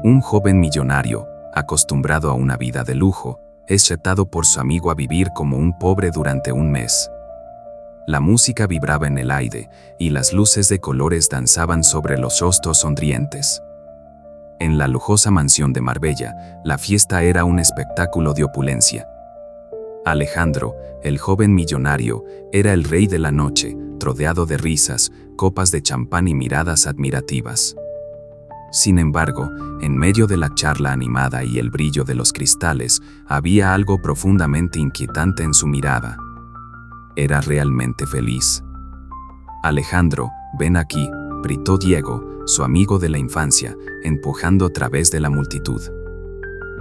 Un joven millonario, acostumbrado a una vida de lujo, es retado por su amigo a vivir como un pobre durante un mes. La música vibraba en el aire y las luces de colores danzaban sobre los rostros sonrientes. En la lujosa mansión de Marbella, la fiesta era un espectáculo de opulencia. Alejandro, el joven millonario, era el rey de la noche, rodeado de risas, copas de champán y miradas admirativas. Sin embargo, en medio de la charla animada y el brillo de los cristales, había algo profundamente inquietante en su mirada. ¿Era realmente feliz? Alejandro, ven aquí, gritó Diego, su amigo de la infancia, empujando a través de la multitud.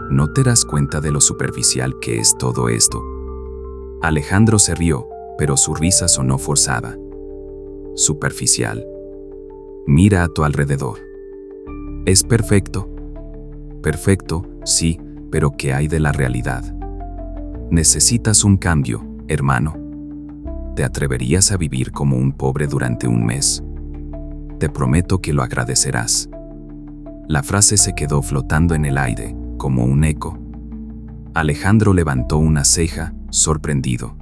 ¿No te das cuenta de lo superficial que es todo esto? Alejandro se rió, pero su risa sonó forzada. Superficial. Mira a tu alrededor. ¿Es perfecto? Perfecto, sí, pero ¿qué hay de la realidad? Necesitas un cambio, hermano. ¿Te atreverías a vivir como un pobre durante un mes? Te prometo que lo agradecerás. La frase se quedó flotando en el aire, como un eco. Alejandro levantó una ceja, sorprendido.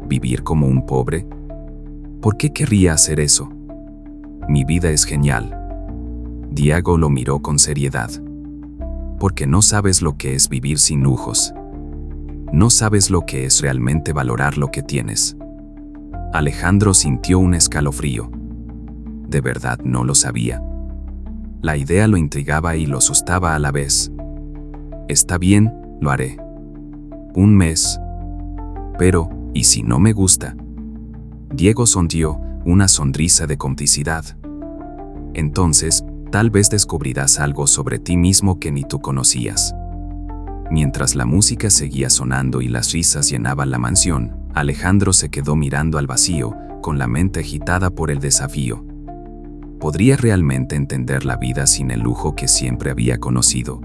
¿Vivir como un pobre? ¿Por qué querría hacer eso? Mi vida es genial. Diego lo miró con seriedad. Porque no sabes lo que es vivir sin lujos. No sabes lo que es realmente valorar lo que tienes. Alejandro sintió un escalofrío. De verdad no lo sabía. La idea lo intrigaba y lo asustaba a la vez. Está bien, lo haré. Un mes. Pero, ¿y si no me gusta? Diego sonrió, una sonrisa de complicidad. Entonces, tal vez descubrirás algo sobre ti mismo que ni tú conocías. Mientras la música seguía sonando y las risas llenaban la mansión, Alejandro se quedó mirando al vacío, con la mente agitada por el desafío. ¿Podría realmente entender la vida sin el lujo que siempre había conocido?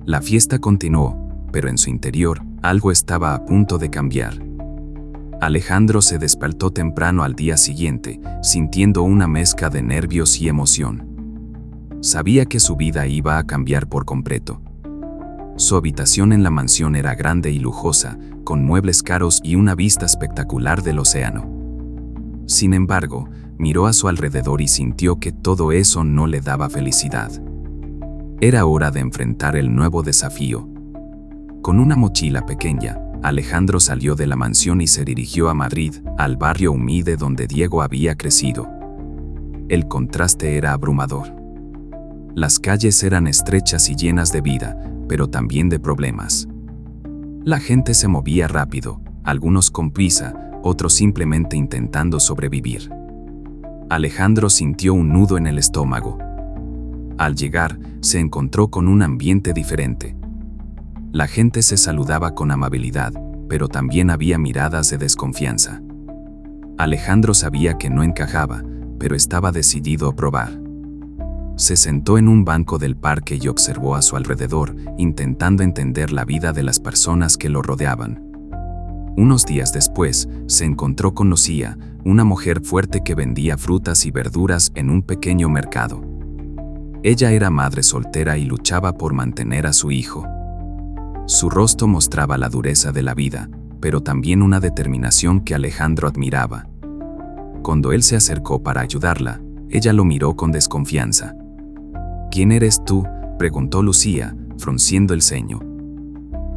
La fiesta continuó, pero en su interior, algo estaba a punto de cambiar. Alejandro se despertó temprano al día siguiente, sintiendo una mezcla de nervios y emoción. Sabía que su vida iba a cambiar por completo. Su habitación en la mansión era grande y lujosa, con muebles caros y una vista espectacular del océano. Sin embargo, miró a su alrededor y sintió que todo eso no le daba felicidad. Era hora de enfrentar el nuevo desafío. Con una mochila pequeña, Alejandro salió de la mansión y se dirigió a Madrid, al barrio humilde donde Diego había crecido. El contraste era abrumador. Las calles eran estrechas y llenas de vida, pero también de problemas. La gente se movía rápido, algunos con prisa, otros simplemente intentando sobrevivir. Alejandro sintió un nudo en el estómago. Al llegar, se encontró con un ambiente diferente. La gente se saludaba con amabilidad, pero también había miradas de desconfianza. Alejandro sabía que no encajaba, pero estaba decidido a probar. Se sentó en un banco del parque y observó a su alrededor, intentando entender la vida de las personas que lo rodeaban. Unos días después, se encontró con Lucía, una mujer fuerte que vendía frutas y verduras en un pequeño mercado. Ella era madre soltera y luchaba por mantener a su hijo. Su rostro mostraba la dureza de la vida, pero también una determinación que Alejandro admiraba. Cuando él se acercó para ayudarla, ella lo miró con desconfianza. ¿Quién eres tú?, preguntó Lucía, frunciendo el ceño.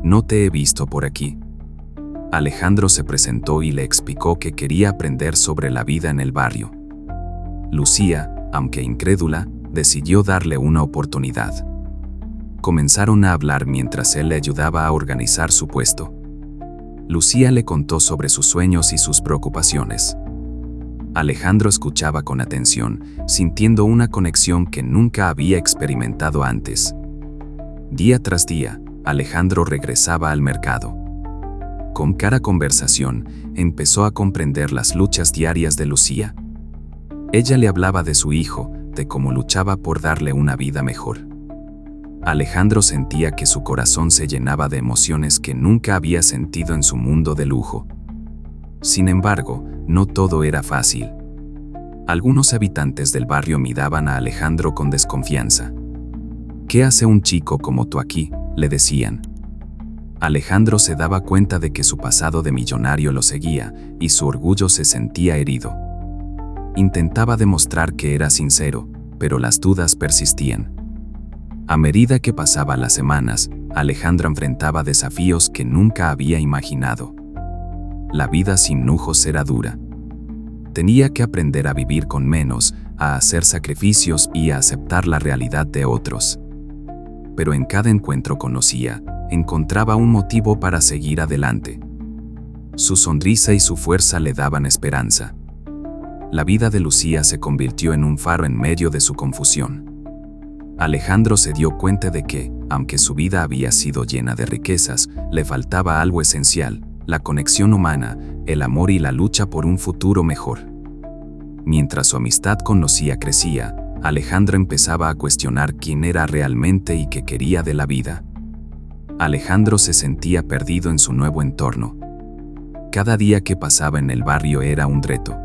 No te he visto por aquí. Alejandro se presentó y le explicó que quería aprender sobre la vida en el barrio. Lucía, aunque incrédula, decidió darle una oportunidad. Comenzaron a hablar mientras él le ayudaba a organizar su puesto. Lucía le contó sobre sus sueños y sus preocupaciones. Alejandro escuchaba con atención, sintiendo una conexión que nunca había experimentado antes. Día tras día, Alejandro regresaba al mercado. Con cada conversación, empezó a comprender las luchas diarias de Lucía. Ella le hablaba de su hijo, de cómo luchaba por darle una vida mejor. Alejandro sentía que su corazón se llenaba de emociones que nunca había sentido en su mundo de lujo. Sin embargo, no todo era fácil. Algunos habitantes del barrio miraban a Alejandro con desconfianza. ¿Qué hace un chico como tú aquí?, le decían. Alejandro se daba cuenta de que su pasado de millonario lo seguía y su orgullo se sentía herido. Intentaba demostrar que era sincero, pero las dudas persistían. A medida que pasaban las semanas, Alejandro enfrentaba desafíos que nunca había imaginado. La vida sin lujos era dura. Tenía que aprender a vivir con menos, a hacer sacrificios y a aceptar la realidad de otros. Pero en cada encuentro con Lucía, encontraba un motivo para seguir adelante. Su sonrisa y su fuerza le daban esperanza. La vida de Lucía se convirtió en un faro en medio de su confusión. Alejandro se dio cuenta de que, aunque su vida había sido llena de riquezas, le faltaba algo esencial: la conexión humana, el amor y la lucha por un futuro mejor. Mientras su amistad con Lucía crecía, Alejandro empezaba a cuestionar quién era realmente y qué quería de la vida. Alejandro se sentía perdido en su nuevo entorno. Cada día que pasaba en el barrio era un reto.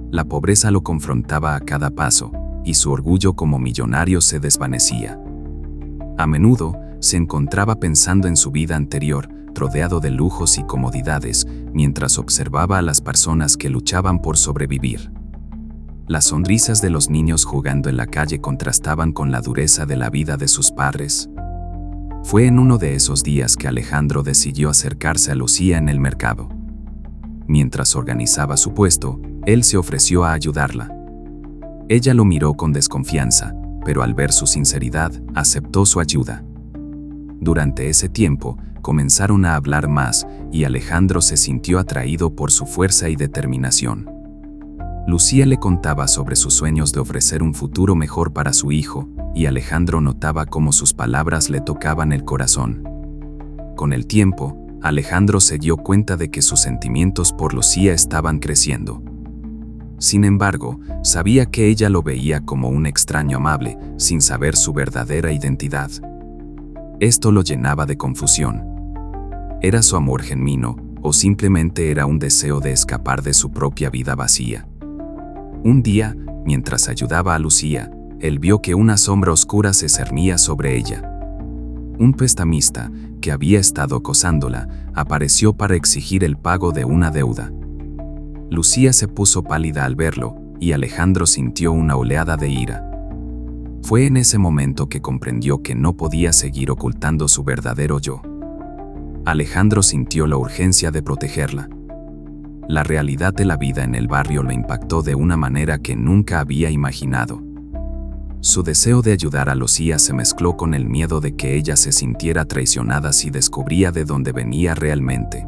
La pobreza lo confrontaba a cada paso, y su orgullo como millonario se desvanecía. A menudo, se encontraba pensando en su vida anterior, rodeado de lujos y comodidades, mientras observaba a las personas que luchaban por sobrevivir. Las sonrisas de los niños jugando en la calle contrastaban con la dureza de la vida de sus padres. Fue en uno de esos días que Alejandro decidió acercarse a Lucía en el mercado. Mientras organizaba su puesto, él se ofreció a ayudarla. Ella lo miró con desconfianza, pero al ver su sinceridad, aceptó su ayuda. Durante ese tiempo, comenzaron a hablar más, y Alejandro se sintió atraído por su fuerza y determinación. Lucía le contaba sobre sus sueños de ofrecer un futuro mejor para su hijo, y Alejandro notaba cómo sus palabras le tocaban el corazón. Con el tiempo, Alejandro se dio cuenta de que sus sentimientos por Lucía estaban creciendo. Sin embargo, sabía que ella lo veía como un extraño amable, sin saber su verdadera identidad. Esto lo llenaba de confusión. ¿Era su amor genuino, o simplemente era un deseo de escapar de su propia vida vacía? Un día, mientras ayudaba a Lucía, él vio que una sombra oscura se cernía sobre ella. Un prestamista, que había estado acosándola, apareció para exigir el pago de una deuda. Lucía se puso pálida al verlo, y Alejandro sintió una oleada de ira. Fue en ese momento que comprendió que no podía seguir ocultando su verdadero yo. Alejandro sintió la urgencia de protegerla. La realidad de la vida en el barrio lo impactó de una manera que nunca había imaginado. Su deseo de ayudar a Lucía se mezcló con el miedo de que ella se sintiera traicionada si descubría de dónde venía realmente.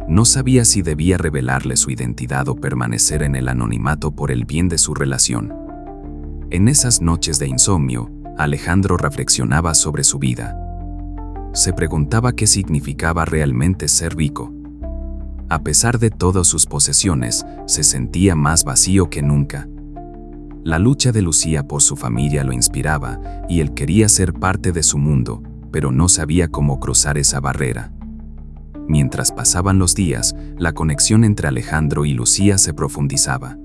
No sabía si debía revelarle su identidad o permanecer en el anonimato por el bien de su relación. En esas noches de insomnio, Alejandro reflexionaba sobre su vida. Se preguntaba qué significaba realmente ser rico. A pesar de todas sus posesiones, se sentía más vacío que nunca. La lucha de Lucía por su familia lo inspiraba, y él quería ser parte de su mundo, pero no sabía cómo cruzar esa barrera. Mientras pasaban los días, la conexión entre Alejandro y Lucía se profundizaba.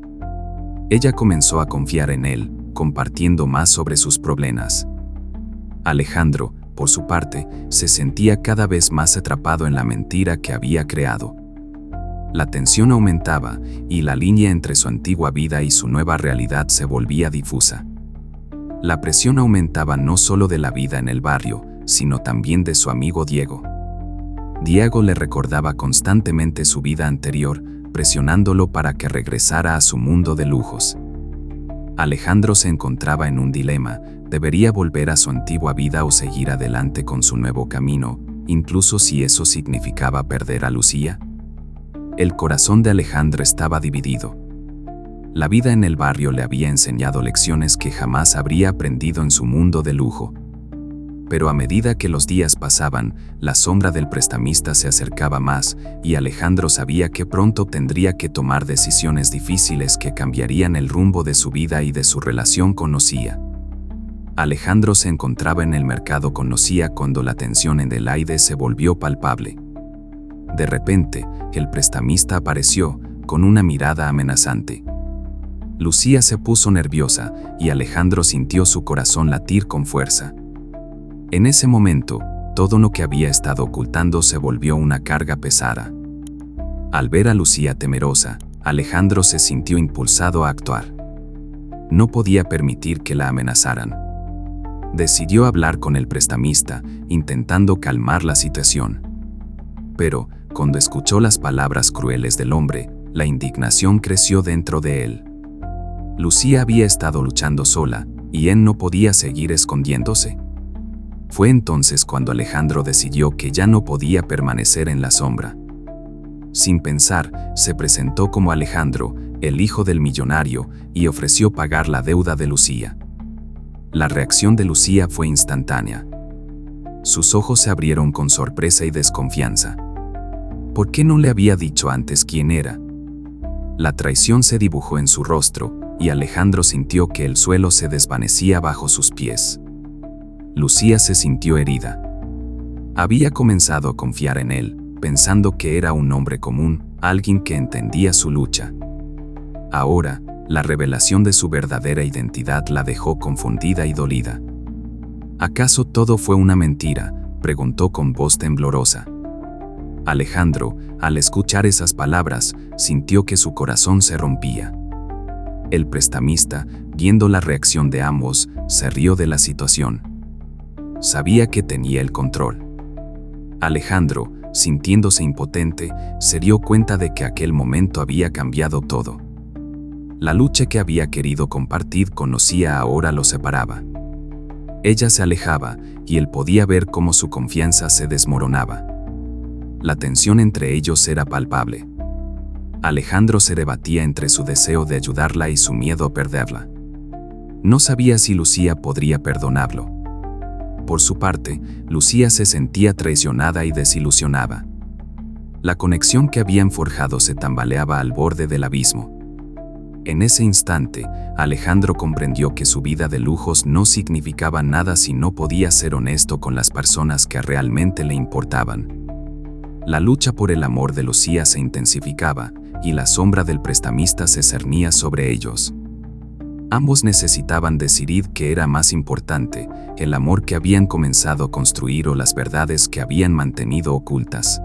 Ella comenzó a confiar en él, compartiendo más sobre sus problemas. Alejandro, por su parte, se sentía cada vez más atrapado en la mentira que había creado. La tensión aumentaba, y la línea entre su antigua vida y su nueva realidad se volvía difusa. La presión aumentaba no solo de la vida en el barrio, sino también de su amigo Diego. Diego le recordaba constantemente su vida anterior, presionándolo para que regresara a su mundo de lujos. Alejandro se encontraba en un dilema: ¿debería volver a su antigua vida o seguir adelante con su nuevo camino, incluso si eso significaba perder a Lucía? El corazón de Alejandro estaba dividido. La vida en el barrio le había enseñado lecciones que jamás habría aprendido en su mundo de lujo. Pero a medida que los días pasaban, la sombra del prestamista se acercaba más, y Alejandro sabía que pronto tendría que tomar decisiones difíciles que cambiarían el rumbo de su vida y de su relación con Lucía. Alejandro se encontraba en el mercado con Lucía cuando la tensión en el aire se volvió palpable. De repente, el prestamista apareció, con una mirada amenazante. Lucía se puso nerviosa y Alejandro sintió su corazón latir con fuerza. En ese momento, todo lo que había estado ocultando se volvió una carga pesada. Al ver a Lucía temerosa, Alejandro se sintió impulsado a actuar. No podía permitir que la amenazaran. Decidió hablar con el prestamista, intentando calmar la situación. Pero, cuando escuchó las palabras crueles del hombre, la indignación creció dentro de él. Lucía había estado luchando sola, y él no podía seguir escondiéndose. Fue entonces cuando Alejandro decidió que ya no podía permanecer en la sombra. Sin pensar, se presentó como Alejandro, el hijo del millonario, y ofreció pagar la deuda de Lucía. La reacción de Lucía fue instantánea. Sus ojos se abrieron con sorpresa y desconfianza. ¿Por qué no le había dicho antes quién era? La traición se dibujó en su rostro, y Alejandro sintió que el suelo se desvanecía bajo sus pies. Lucía se sintió herida. Había comenzado a confiar en él, pensando que era un hombre común, alguien que entendía su lucha. Ahora, la revelación de su verdadera identidad la dejó confundida y dolida. ¿Acaso todo fue una mentira?, preguntó con voz temblorosa. Alejandro, al escuchar esas palabras, sintió que su corazón se rompía. El prestamista, viendo la reacción de ambos, se rió de la situación. Sabía que tenía el control. Alejandro, sintiéndose impotente, se dio cuenta de que aquel momento había cambiado todo. La lucha que había querido compartir con Lucía ahora lo separaba. Ella se alejaba, y él podía ver cómo su confianza se desmoronaba. La tensión entre ellos era palpable. Alejandro se debatía entre su deseo de ayudarla y su miedo a perderla. No sabía si Lucía podría perdonarlo. Por su parte, Lucía se sentía traicionada y desilusionada. La conexión que habían forjado se tambaleaba al borde del abismo. En ese instante, Alejandro comprendió que su vida de lujos no significaba nada si no podía ser honesto con las personas que realmente le importaban. La lucha por el amor de Lucía se intensificaba, y la sombra del prestamista se cernía sobre ellos. Ambos necesitaban decidir qué era más importante, el amor que habían comenzado a construir o las verdades que habían mantenido ocultas.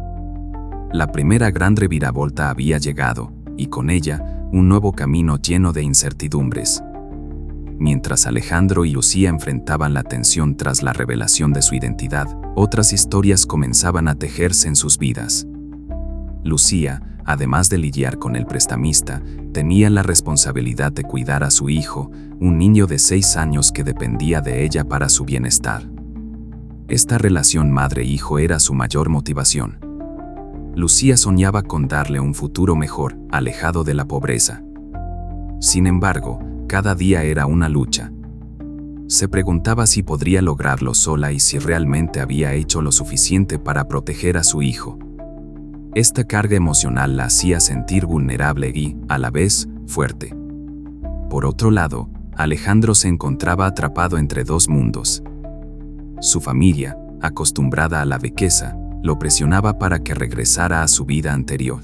La primera gran reviravolta había llegado, y con ella, un nuevo camino lleno de incertidumbres. Mientras Alejandro y Lucía enfrentaban la tensión tras la revelación de su identidad, otras historias comenzaban a tejerse en sus vidas. Lucía, además de lidiar con el prestamista, tenía la responsabilidad de cuidar a su hijo, un niño de 6 años que dependía de ella para su bienestar. Esta relación madre-hijo era su mayor motivación. Lucía soñaba con darle un futuro mejor, alejado de la pobreza. Sin embargo, cada día era una lucha. Se preguntaba si podría lograrlo sola y si realmente había hecho lo suficiente para proteger a su hijo. Esta carga emocional la hacía sentir vulnerable y, a la vez, fuerte. Por otro lado, Alejandro se encontraba atrapado entre dos mundos. Su familia, acostumbrada a la riqueza, lo presionaba para que regresara a su vida anterior.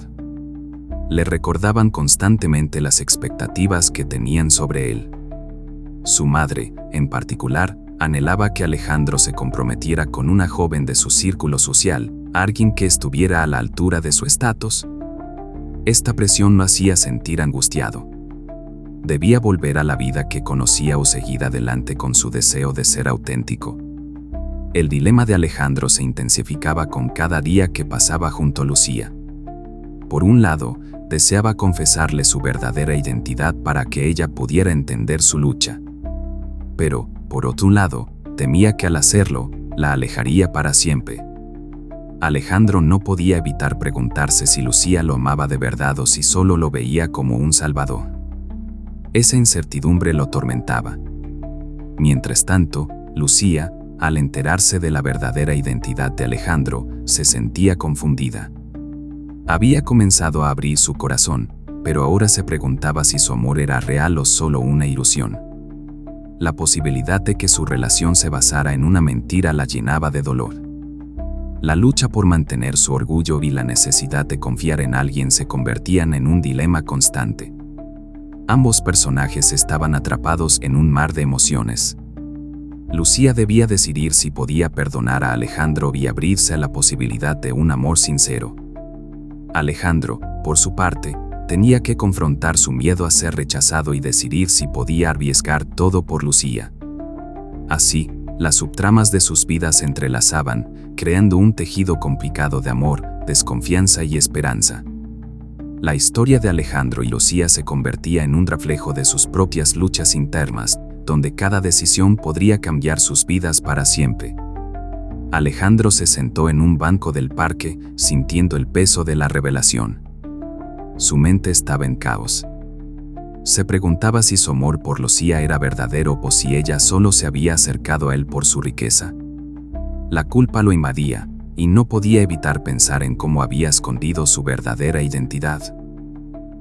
Le recordaban constantemente las expectativas que tenían sobre él. Su madre, en particular, anhelaba que Alejandro se comprometiera con una joven de su círculo social, alguien que estuviera a la altura de su estatus. Esta presión lo hacía sentir angustiado. Debía volver a la vida que conocía o seguir adelante con su deseo de ser auténtico. El dilema de Alejandro se intensificaba con cada día que pasaba junto a Lucía. Por un lado, deseaba confesarle su verdadera identidad para que ella pudiera entender su lucha. Pero, por otro lado, temía que al hacerlo, la alejaría para siempre. Alejandro no podía evitar preguntarse si Lucía lo amaba de verdad o si solo lo veía como un salvador. Esa incertidumbre lo atormentaba. Mientras tanto, Lucía, al enterarse de la verdadera identidad de Alejandro, se sentía confundida. Había comenzado a abrir su corazón, pero ahora se preguntaba si su amor era real o solo una ilusión. La posibilidad de que su relación se basara en una mentira la llenaba de dolor. La lucha por mantener su orgullo y la necesidad de confiar en alguien se convertían en un dilema constante. Ambos personajes estaban atrapados en un mar de emociones. Lucía debía decidir si podía perdonar a Alejandro y abrirse a la posibilidad de un amor sincero. Alejandro, por su parte, tenía que confrontar su miedo a ser rechazado y decidir si podía arriesgar todo por Lucía. Así, las subtramas de sus vidas se entrelazaban, creando un tejido complicado de amor, desconfianza y esperanza. La historia de Alejandro y Lucía se convertía en un reflejo de sus propias luchas internas, donde cada decisión podría cambiar sus vidas para siempre. Alejandro se sentó en un banco del parque, sintiendo el peso de la revelación. Su mente estaba en caos. Se preguntaba si su amor por Lucía era verdadero o si ella solo se había acercado a él por su riqueza. La culpa lo invadía, y no podía evitar pensar en cómo había escondido su verdadera identidad.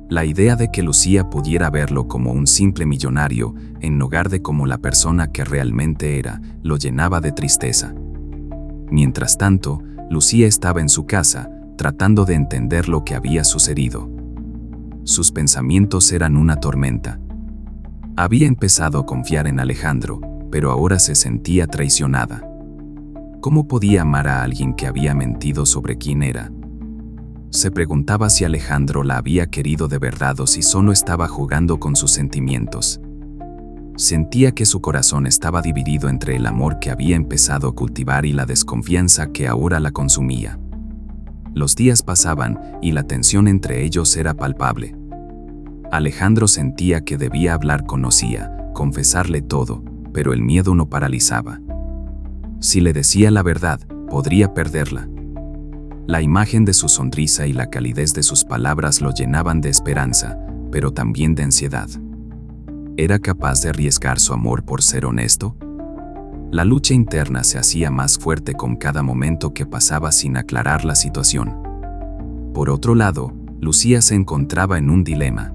La idea de que Lucía pudiera verlo como un simple millonario, en lugar de como la persona que realmente era, lo llenaba de tristeza. Mientras tanto, Lucía estaba en su casa, tratando de entender lo que había sucedido. Sus pensamientos eran una tormenta. Había empezado a confiar en Alejandro, pero ahora se sentía traicionada. ¿Cómo podía amar a alguien que había mentido sobre quién era? Se preguntaba si Alejandro la había querido de verdad o si solo estaba jugando con sus sentimientos. Sentía que su corazón estaba dividido entre el amor que había empezado a cultivar y la desconfianza que ahora la consumía. Los días pasaban y la tensión entre ellos era palpable. Alejandro sentía que debía hablar con Lucía, confesarle todo, pero el miedo lo paralizaba. Si le decía la verdad, podría perderla. La imagen de su sonrisa y la calidez de sus palabras lo llenaban de esperanza, pero también de ansiedad. ¿Era capaz de arriesgar su amor por ser honesto? La lucha interna se hacía más fuerte con cada momento que pasaba sin aclarar la situación. Por otro lado, Lucía se encontraba en un dilema.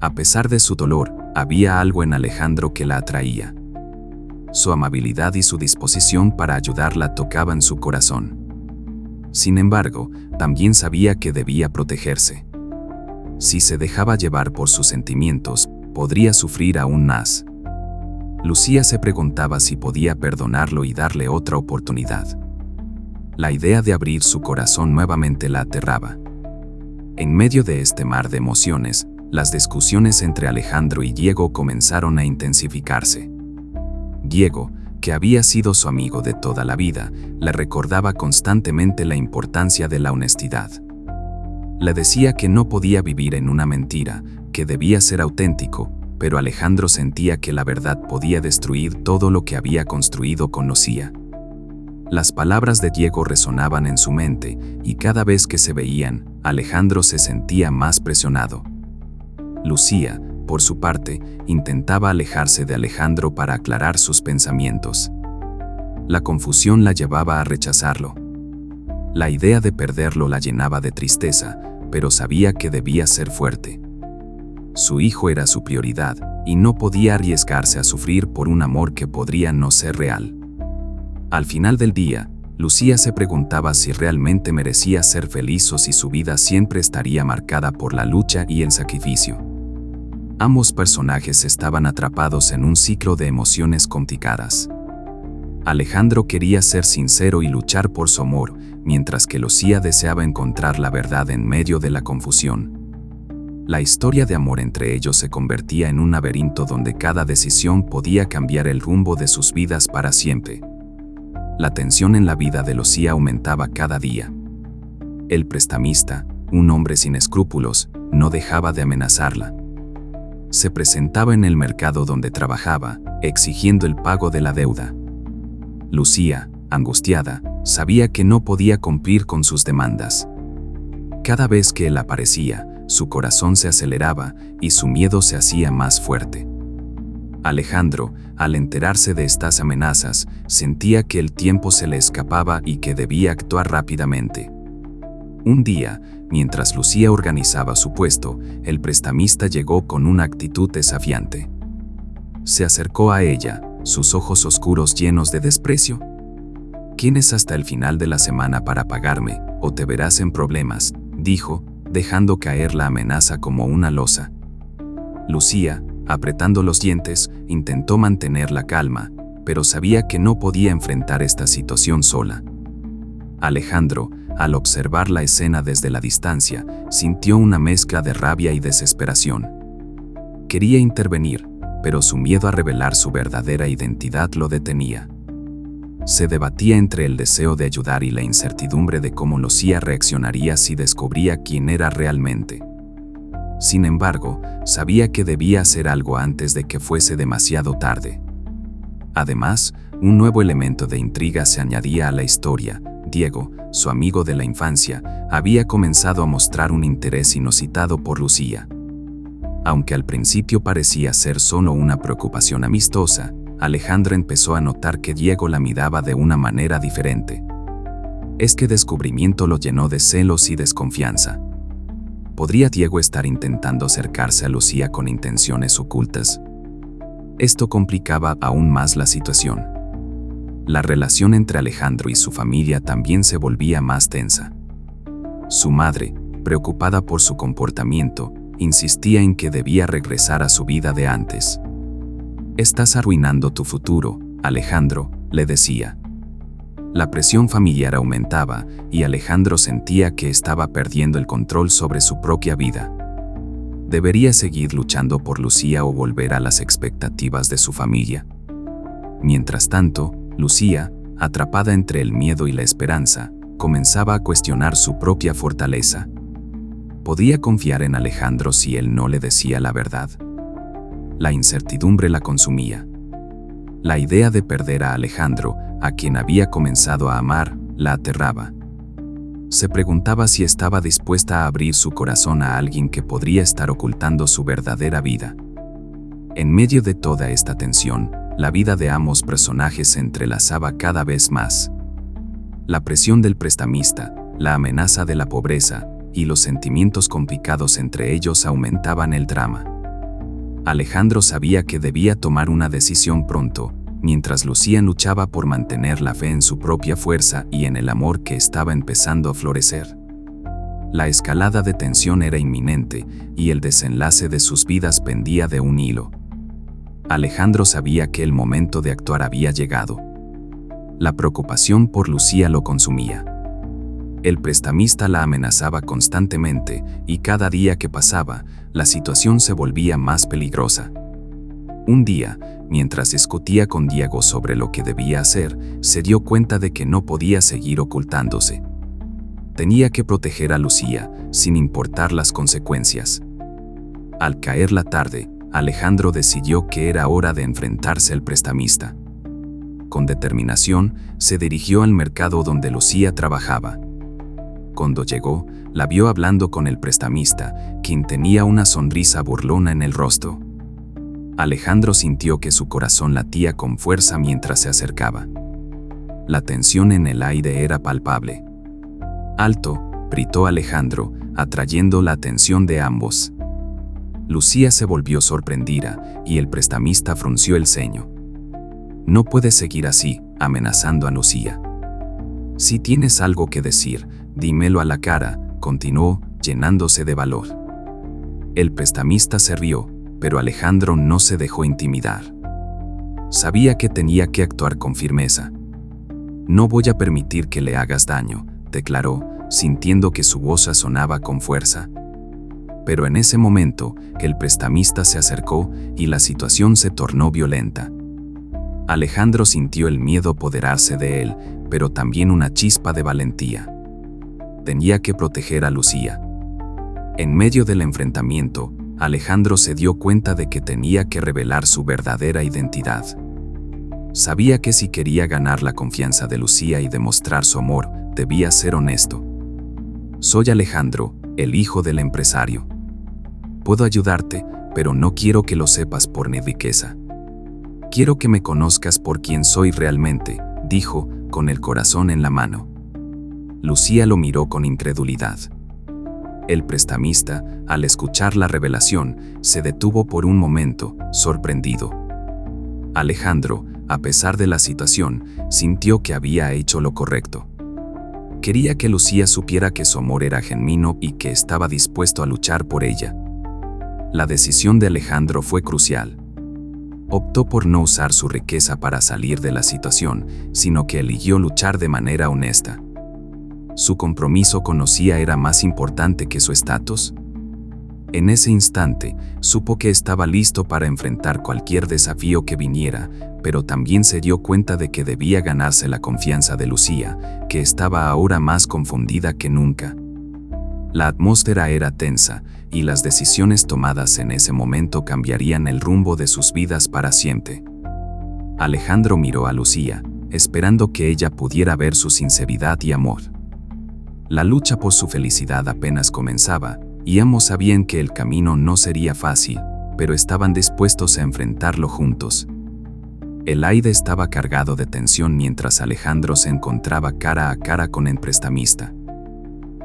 A pesar de su dolor, había algo en Alejandro que la atraía. Su amabilidad y su disposición para ayudarla tocaban su corazón. Sin embargo, también sabía que debía protegerse. Si se dejaba llevar por sus sentimientos, podría sufrir aún más. Lucía se preguntaba si podía perdonarlo y darle otra oportunidad. La idea de abrir su corazón nuevamente la aterraba. En medio de este mar de emociones, las discusiones entre Alejandro y Diego comenzaron a intensificarse. Diego, que había sido su amigo de toda la vida, le recordaba constantemente la importancia de la honestidad. Le decía que no podía vivir en una mentira, que debía ser auténtico, pero Alejandro sentía que la verdad podía destruir todo lo que había construido con Lucía. Las palabras de Diego resonaban en su mente, y cada vez que se veían, Alejandro se sentía más presionado. Lucía, por su parte, intentaba alejarse de Alejandro para aclarar sus pensamientos. La confusión la llevaba a rechazarlo. La idea de perderlo la llenaba de tristeza, pero sabía que debía ser fuerte. Su hijo era su prioridad, y no podía arriesgarse a sufrir por un amor que podría no ser real. Al final del día, Lucía se preguntaba si realmente merecía ser feliz o si su vida siempre estaría marcada por la lucha y el sacrificio. Ambos personajes estaban atrapados en un ciclo de emociones complicadas. Alejandro quería ser sincero y luchar por su amor, mientras que Lucía deseaba encontrar la verdad en medio de la confusión. La historia de amor entre ellos se convertía en un laberinto donde cada decisión podía cambiar el rumbo de sus vidas para siempre. La tensión en la vida de Lucía aumentaba cada día. El prestamista, un hombre sin escrúpulos, no dejaba de amenazarla. Se presentaba en el mercado donde trabajaba, exigiendo el pago de la deuda. Lucía, angustiada, sabía que no podía cumplir con sus demandas. Cada vez que él aparecía, su corazón se aceleraba y su miedo se hacía más fuerte. Alejandro, al enterarse de estas amenazas, sentía que el tiempo se le escapaba y que debía actuar rápidamente. Un día, mientras Lucía organizaba su puesto, el prestamista llegó con una actitud desafiante. Se acercó a ella, sus ojos oscuros llenos de desprecio. «¿Tienes hasta el final de la semana para pagarme, o te verás en problemas?», dijo, dejando caer la amenaza como una losa. Lucía, apretando los dientes, intentó mantener la calma, pero sabía que no podía enfrentar esta situación sola. Alejandro, al observar la escena desde la distancia, sintió una mezcla de rabia y desesperación. Quería intervenir, pero su miedo a revelar su verdadera identidad lo detenía. Se debatía entre el deseo de ayudar y la incertidumbre de cómo Lucía reaccionaría si descubría quién era realmente. Sin embargo, sabía que debía hacer algo antes de que fuese demasiado tarde. Además, un nuevo elemento de intriga se añadía a la historia. Diego, su amigo de la infancia, había comenzado a mostrar un interés inusitado por Lucía. Aunque al principio parecía ser solo una preocupación amistosa, Alejandro empezó a notar que Diego la miraba de una manera diferente. Este descubrimiento lo llenó de celos y desconfianza. ¿Podría Diego estar intentando acercarse a Lucía con intenciones ocultas? Esto complicaba aún más la situación. La relación entre Alejandro y su familia también se volvía más tensa. Su madre, preocupada por su comportamiento, insistía en que debía regresar a su vida de antes. «Estás arruinando tu futuro, Alejandro», le decía. La presión familiar aumentaba y Alejandro sentía que estaba perdiendo el control sobre su propia vida. ¿Debería seguir luchando por Lucía o volver a las expectativas de su familia? Mientras tanto, Lucía, atrapada entre el miedo y la esperanza, comenzaba a cuestionar su propia fortaleza. ¿Podía confiar en Alejandro si él no le decía la verdad? La incertidumbre la consumía. La idea de perder a Alejandro, a quien había comenzado a amar, la aterraba. Se preguntaba si estaba dispuesta a abrir su corazón a alguien que podría estar ocultando su verdadera vida. En medio de toda esta tensión, la vida de ambos personajes se entrelazaba cada vez más. La presión del prestamista, la amenaza de la pobreza y los sentimientos complicados entre ellos aumentaban el drama. Alejandro sabía que debía tomar una decisión pronto, mientras Lucía luchaba por mantener la fe en su propia fuerza y en el amor que estaba empezando a florecer. La escalada de tensión era inminente y el desenlace de sus vidas pendía de un hilo. Alejandro sabía que el momento de actuar había llegado. La preocupación por Lucía lo consumía. El prestamista la amenazaba constantemente y cada día que pasaba, la situación se volvía más peligrosa. Un día, mientras discutía con Diego sobre lo que debía hacer, se dio cuenta de que no podía seguir ocultándose. Tenía que proteger a Lucía, sin importar las consecuencias. Al caer la tarde, Alejandro decidió que era hora de enfrentarse al prestamista. Con determinación, se dirigió al mercado donde Lucía trabajaba. Cuando llegó, la vio hablando con el prestamista, quien tenía una sonrisa burlona en el rostro. Alejandro sintió que su corazón latía con fuerza mientras se acercaba. La tensión en el aire era palpable. «Alto», gritó Alejandro, atrayendo la atención de ambos. Lucía se volvió sorprendida y el prestamista frunció el ceño. «No puedes seguir así», amenazando a Lucía. «Si tienes algo que decir, dímelo a la cara», continuó, llenándose de valor. El prestamista se rió, pero Alejandro no se dejó intimidar. Sabía que tenía que actuar con firmeza. «No voy a permitir que le hagas daño», declaró, sintiendo que su voz sonaba con fuerza. Pero en ese momento, el prestamista se acercó y la situación se tornó violenta. Alejandro sintió el miedo apoderarse de él, pero también una chispa de valentía. Tenía que proteger a Lucía. En medio del enfrentamiento, Alejandro se dio cuenta de que tenía que revelar su verdadera identidad. Sabía que si quería ganar la confianza de Lucía y demostrar su amor, debía ser honesto. «Soy Alejandro, el hijo del empresario. Puedo ayudarte, pero no quiero que lo sepas por mi riqueza. Quiero que me conozcas por quien soy realmente», dijo, con el corazón en la mano. Lucía lo miró con incredulidad. El prestamista, al escuchar la revelación, se detuvo por un momento, sorprendido. Alejandro, a pesar de la situación, sintió que había hecho lo correcto. Quería que Lucía supiera que su amor era genuino y que estaba dispuesto a luchar por ella. La decisión de Alejandro fue crucial. Optó por no usar su riqueza para salir de la situación, sino que eligió luchar de manera honesta. ¿Su compromiso con Lucía era más importante que su estatus? En ese instante, supo que estaba listo para enfrentar cualquier desafío que viniera, pero también se dio cuenta de que debía ganarse la confianza de Lucía, que estaba ahora más confundida que nunca. La atmósfera era tensa, y las decisiones tomadas en ese momento cambiarían el rumbo de sus vidas para siempre. Alejandro miró a Lucía, esperando que ella pudiera ver su sinceridad y amor. La lucha por su felicidad apenas comenzaba, y ambos sabían que el camino no sería fácil, pero estaban dispuestos a enfrentarlo juntos. El aire estaba cargado de tensión mientras Alejandro se encontraba cara a cara con el prestamista.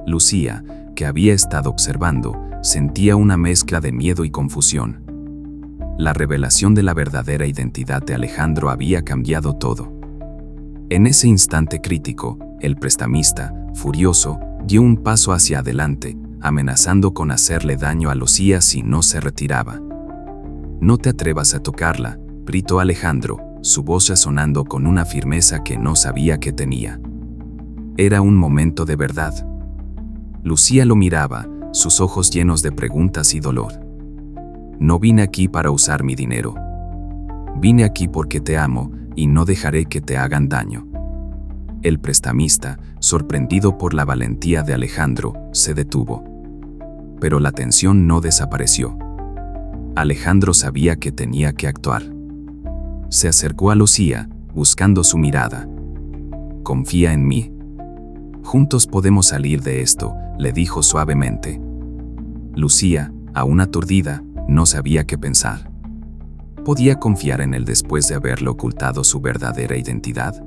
Lucía, que había estado observando, sentía una mezcla de miedo y confusión. La revelación de la verdadera identidad de Alejandro había cambiado todo. En ese instante crítico, el prestamista, furioso, dio un paso hacia adelante, amenazando con hacerle daño a Lucía si no se retiraba. «No te atrevas a tocarla», gritó Alejandro, su voz resonando con una firmeza que no sabía que tenía. Era un momento de verdad. Lucía lo miraba, sus ojos llenos de preguntas y dolor. «No vine aquí para usar mi dinero. Vine aquí porque te amo y no dejaré que te hagan daño». El prestamista, sorprendido por la valentía de Alejandro, se detuvo. Pero la tensión no desapareció. Alejandro sabía que tenía que actuar. Se acercó a Lucía, buscando su mirada. «Confía en mí. Juntos podemos salir de esto», le dijo suavemente. Lucía, aún aturdida, no sabía qué pensar. ¿Podía confiar en él después de haberle ocultado su verdadera identidad?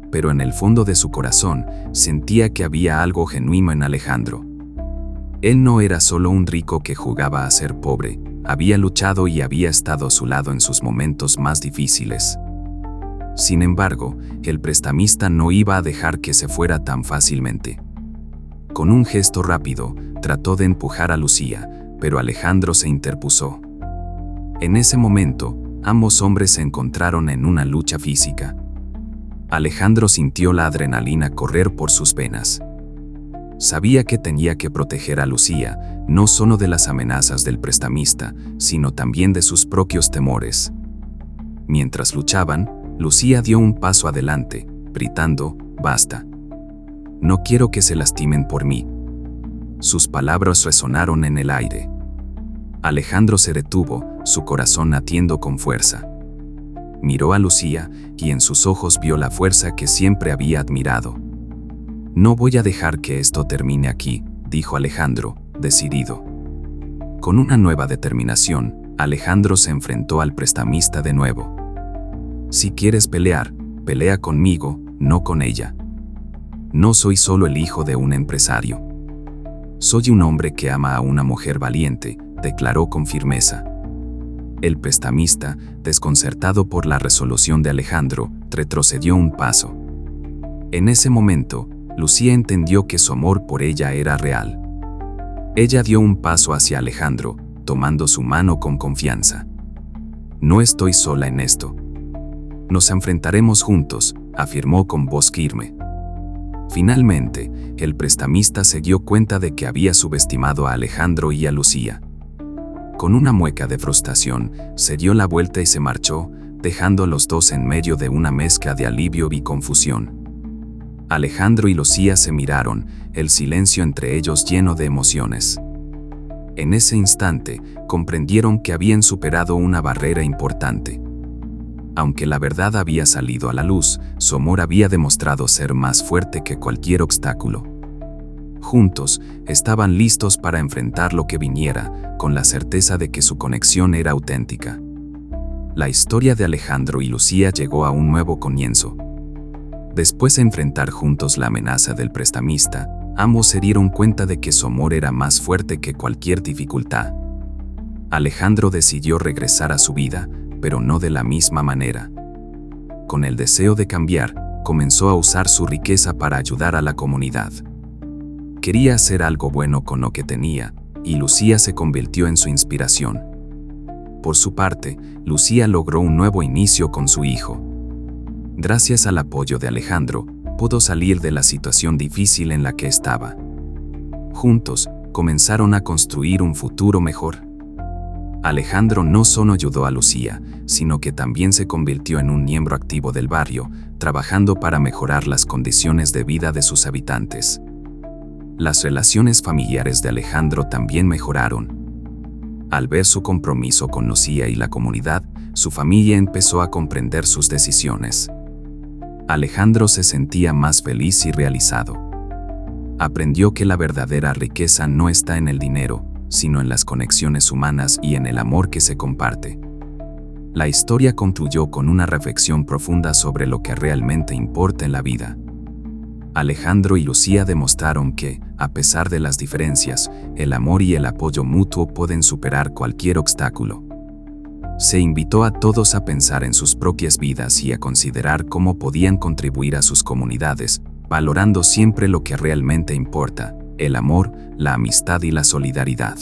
Pero en el fondo de su corazón, sentía que había algo genuino en Alejandro. Él no era solo un rico que jugaba a ser pobre, había luchado y había estado a su lado en sus momentos más difíciles. Sin embargo, el prestamista no iba a dejar que se fuera tan fácilmente. Con un gesto rápido, trató de empujar a Lucía, pero Alejandro se interpuso. En ese momento, ambos hombres se encontraron en una lucha física. Alejandro sintió la adrenalina correr por sus venas. Sabía que tenía que proteger a Lucía, no solo de las amenazas del prestamista, sino también de sus propios temores. Mientras luchaban, Lucía dio un paso adelante, gritando, «Basta. No quiero que se lastimen por mí». Sus palabras resonaron en el aire. Alejandro se detuvo, su corazón latiendo con fuerza. Miró a Lucía, y en sus ojos vio la fuerza que siempre había admirado. «No voy a dejar que esto termine aquí», dijo Alejandro, decidido. Con una nueva determinación, Alejandro se enfrentó al prestamista de nuevo. «Si quieres pelear, pelea conmigo, no con ella. No soy solo el hijo de un empresario. Soy un hombre que ama a una mujer valiente», declaró con firmeza. El prestamista, desconcertado por la resolución de Alejandro, retrocedió un paso. En ese momento, Lucía entendió que su amor por ella era real. Ella dio un paso hacia Alejandro, tomando su mano con confianza. «No estoy sola en esto. Nos enfrentaremos juntos», afirmó con voz firme. Finalmente, el prestamista se dio cuenta de que había subestimado a Alejandro y a Lucía. Con una mueca de frustración, se dio la vuelta y se marchó, dejando a los dos en medio de una mezcla de alivio y confusión. Alejandro y Lucía se miraron, el silencio entre ellos lleno de emociones. En ese instante, comprendieron que habían superado una barrera importante. Aunque la verdad había salido a la luz, su amor había demostrado ser más fuerte que cualquier obstáculo. Juntos, estaban listos para enfrentar lo que viniera, con la certeza de que su conexión era auténtica. La historia de Alejandro y Lucía llegó a un nuevo comienzo. Después de enfrentar juntos la amenaza del prestamista, ambos se dieron cuenta de que su amor era más fuerte que cualquier dificultad. Alejandro decidió regresar a su vida, pero no de la misma manera. Con el deseo de cambiar, comenzó a usar su riqueza para ayudar a la comunidad. Quería hacer algo bueno con lo que tenía, y Lucía se convirtió en su inspiración. Por su parte, Lucía logró un nuevo inicio con su hijo. Gracias al apoyo de Alejandro, pudo salir de la situación difícil en la que estaba. Juntos, comenzaron a construir un futuro mejor. Alejandro no solo ayudó a Lucía, sino que también se convirtió en un miembro activo del barrio, trabajando para mejorar las condiciones de vida de sus habitantes. Las relaciones familiares de Alejandro también mejoraron. Al ver su compromiso con Lucía y la comunidad, su familia empezó a comprender sus decisiones. Alejandro se sentía más feliz y realizado. Aprendió que la verdadera riqueza no está en el dinero, sino en las conexiones humanas y en el amor que se comparte. La historia concluyó con una reflexión profunda sobre lo que realmente importa en la vida. Alejandro y Lucía demostraron que, a pesar de las diferencias, el amor y el apoyo mutuo pueden superar cualquier obstáculo. Se invitó a todos a pensar en sus propias vidas y a considerar cómo podían contribuir a sus comunidades, valorando siempre lo que realmente importa: el amor, la amistad y la solidaridad.